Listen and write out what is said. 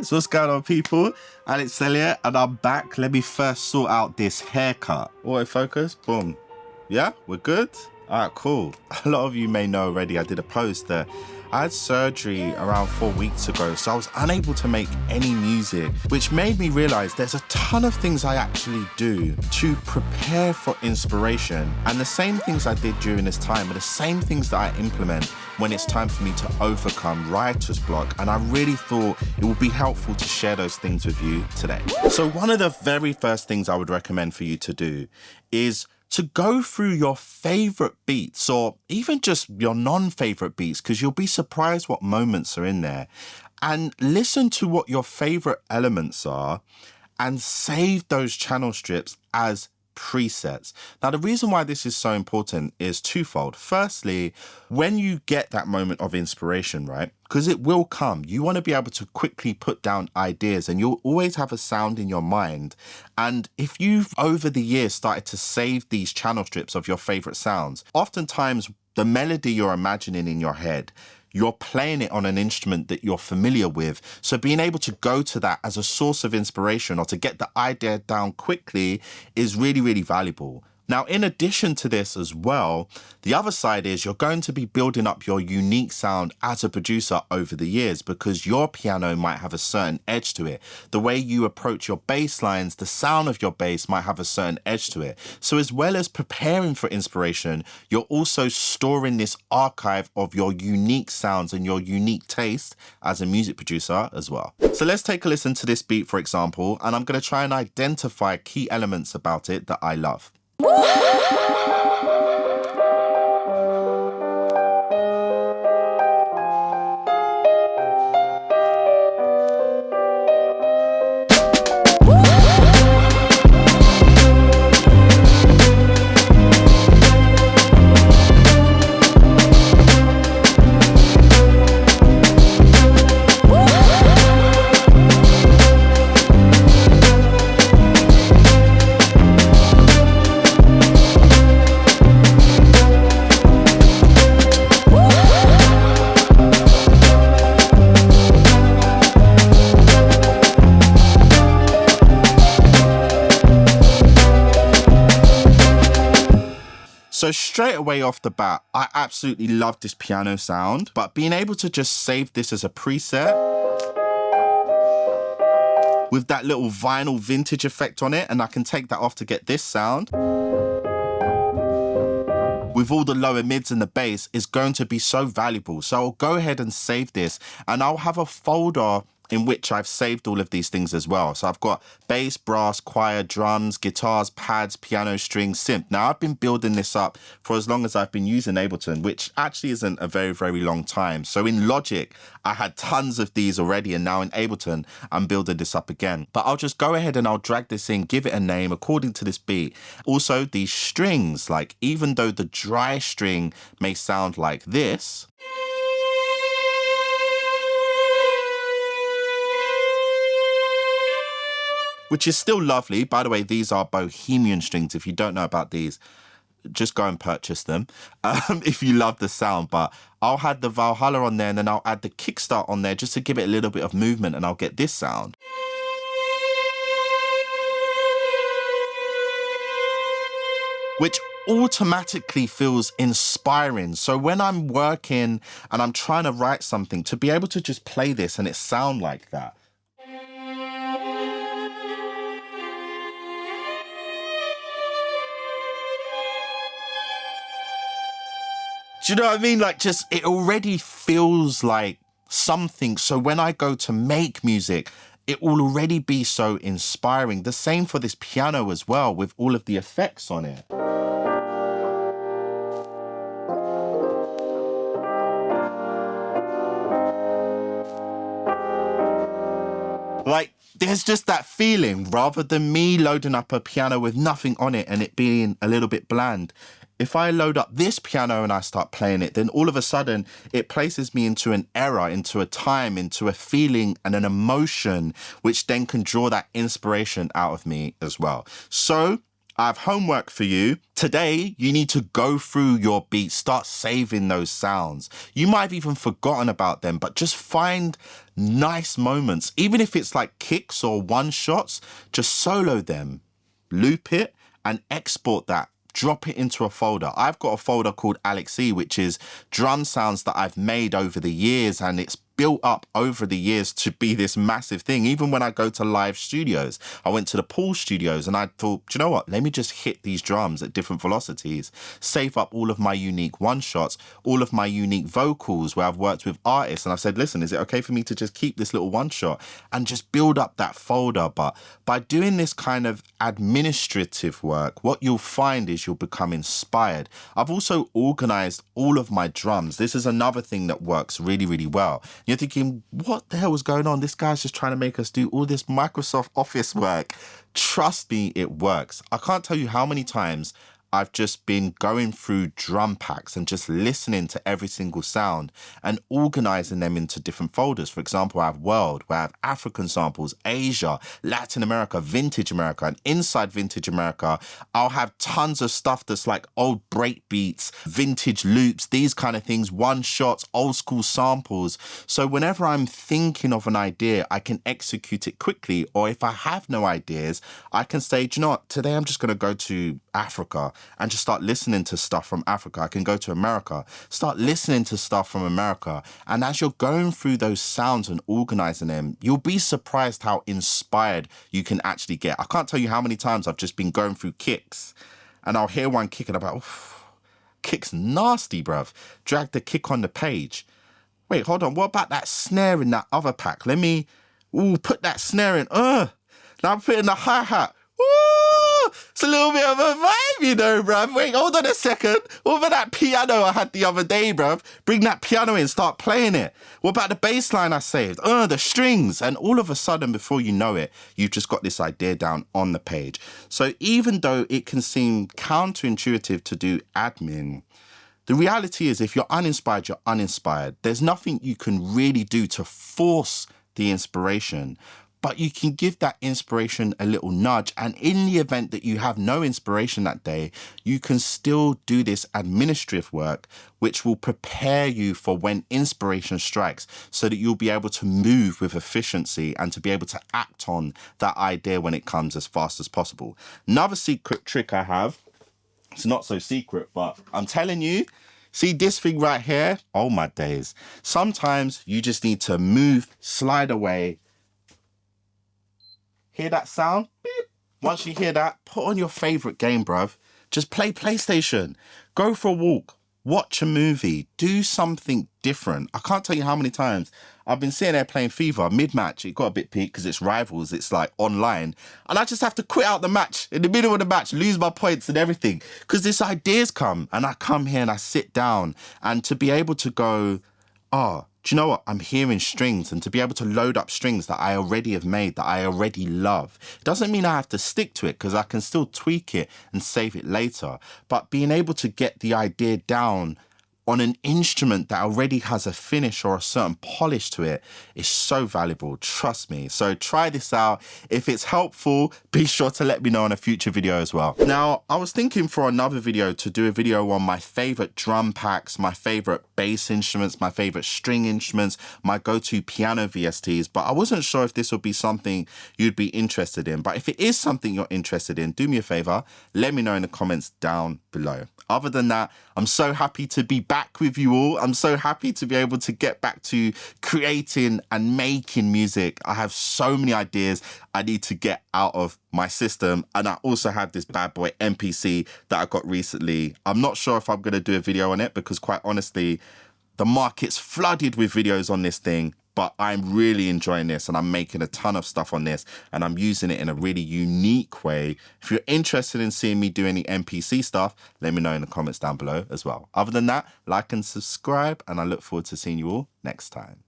So what's going on, people? Alex Elliott, and I'm back. Let me first sort out this haircut. Autofocus, boom. Yeah, we're good? All right, cool. A lot of you may know already, I did a post that I had surgery around 4 weeks ago, so I was unable to make any music, which made me realize there's a ton of things I actually do to prepare for inspiration. And the same things I did during this time are the same things that I implement when it's time for me to overcome writer's block. And I really thought it would be helpful to share those things with you today. So one of the very first things I would recommend for you to do is to go through your favorite beats, or even just your non-favorite beats, because you'll be surprised what moments are in there, and listen to what your favorite elements are and save those channel strips as presets. Now, the reason why this is so important is twofold. Firstly, when you get that moment of inspiration, right? Because it will come, you want to be able to quickly put down ideas, and you'll always have a sound in your mind. And if you've over the years started to save these channel strips of your favorite sounds, oftentimes the melody you're imagining in your head, you're playing it on an instrument that you're familiar with. So being able to go to that as a source of inspiration or to get the idea down quickly is really, really valuable. Now, in addition to this as well, the other side is you're going to be building up your unique sound as a producer over the years, because your piano might have a certain edge to it. The way you approach your bass lines, the sound of your bass might have a certain edge to it. So as well as preparing for inspiration, you're also storing this archive of your unique sounds and your unique taste as a music producer as well. So let's take a listen to this beat, for example, and I'm going to try and identify key elements about it that I love. So straight away off the bat, I absolutely love this piano sound, but being able to just save this as a preset with that little vinyl vintage effect on it, and I can take that off to get this sound with all the lower mids and the bass, is going to be so valuable. So I'll go ahead and save this, and I'll have a folder in which I've saved all of these things as well. So I've got bass, brass, choir, drums, guitars, pads, piano, strings, synth. Now, I've been building this up for as long as I've been using Ableton, which actually isn't a very, very long time. So in Logic, I had tons of these already, and now in Ableton, I'm building this up again. But I'll just go ahead and I'll drag this in, give it a name according to this beat. Also, these strings, like even though the dry string may sound like this, which is still lovely. By the way, these are Bohemian strings. If you don't know about these, just go and purchase them if you love the sound. But I'll add the Valhalla on there, and then I'll add the kickstart on there just to give it a little bit of movement, and I'll get this sound, which automatically feels inspiring. So when I'm working and I'm trying to write something, to be able to just play this and it sound like that, do you know what I mean? Like, just, it already feels like something. So when I go to make music, it will already be so inspiring. The same for this piano as well, with all of the effects on it. Like, there's just that feeling, rather than me loading up a piano with nothing on it and it being a little bit bland. If I load up this piano and I start playing it, then all of a sudden it places me into an era, into a time, into a feeling and an emotion, which then can draw that inspiration out of me as well. So I have homework for you. Today, you need to go through your beats, start saving those sounds. You might have even forgotten about them, but just find nice moments. Even if it's like kicks or one shots, just solo them, loop it and export that. Drop it into a folder. I've got a folder called Alex E, which is drum sounds that I've made over the years, and it's built up over the years to be this massive thing. Even when I go to live studios, I went to the Paul studios and I thought, do you know what? Let me just hit these drums at different velocities, save up all of my unique one shots, all of my unique vocals where I've worked with artists. And I've said, listen, is it okay for me to just keep this little one shot and just build up that folder? But by doing this kind of administrative work, what you'll find is you'll become inspired. I've also organized all of my drums. This is another thing that works really, really well. You're thinking, what the hell is going on? This guy's just trying to make us do all this Microsoft Office work. Trust me, it works. I can't tell you how many times I've just been going through drum packs and just listening to every single sound and organizing them into different folders. For example, I have World, where I have African samples, Asia, Latin America, Vintage America, and inside Vintage America, I'll have tons of stuff that's like old break beats, vintage loops, these kind of things, one shots, old school samples. So whenever I'm thinking of an idea, I can execute it quickly. Or if I have no ideas, I can say, do you know what, today I'm just going to go to Africa and just start listening to stuff from Africa. I can go to America, start listening to stuff from America. And as you're going through those sounds and organizing them, you'll be surprised how inspired you can actually get. I can't tell you how many times I've just been going through kicks and I'll hear one kick and I'm like, oof, kick's nasty, bruv. Drag the kick on the page. Wait, hold on. What about that snare in that other pack? Let me put that snare in. Now I'm putting the hi-hat. It's a little bit of a vibe, you know, bruv. Wait, hold on a second. What about that piano I had the other day, bruv? Bring that piano in, start playing it. What about the bass line I saved? The strings. And all of a sudden, before you know it, you've just got this idea down on the page. So even though it can seem counterintuitive to do admin, the reality is if you're uninspired, you're uninspired. There's nothing you can really do to force the inspiration, but you can give that inspiration a little nudge. And in the event that you have no inspiration that day, you can still do this administrative work, which will prepare you for when inspiration strikes so that you'll be able to move with efficiency and to be able to act on that idea when it comes as fast as possible. Another secret trick I have, it's not so secret, but I'm telling you, see this thing right here? Oh my days. Sometimes you just need to move, slide away. Hear that sound? Beep. Once you hear that, put on your favorite game, bruv. Just play PlayStation. Go for a walk. Watch a movie. Do something different. I can't tell you how many times I've been sitting there playing FIFA mid-match. It got a bit peaked because it's rivals. It's like online. And I just have to quit out the match in the middle of the match, lose my points and everything. Because this ideas come. And I come here and I sit down. And to be able to go, do you know what? I'm hearing strings, and to be able to load up strings that I already have made, that I already love. It doesn't mean I have to stick to it because I can still tweak it and save it later. But being able to get the idea down on an instrument that already has a finish or a certain polish to it is so valuable, trust me. So try this out. If it's helpful, be sure to let me know in a future video as well. Now, I was thinking for another video to do a video on my favorite drum packs, my favorite bass instruments, my favorite string instruments, my go-to piano VSTs, but I wasn't sure if this would be something you'd be interested in. But if it is something you're interested in, do me a favor, let me know in the comments down below. Other than that, I'm so happy to be back with you all. I'm so happy to be able to get back to creating and making music. I have so many ideas I need to get out of my system. And I also have this bad boy MPC that I got recently. I'm not sure if I'm going to do a video on it because quite honestly, the market's flooded with videos on this thing. But I'm really enjoying this and I'm making a ton of stuff on this and I'm using it in a really unique way. If you're interested in seeing me do any MPC stuff, let me know in the comments down below as well. Other than that, like and subscribe, and I look forward to seeing you all next time.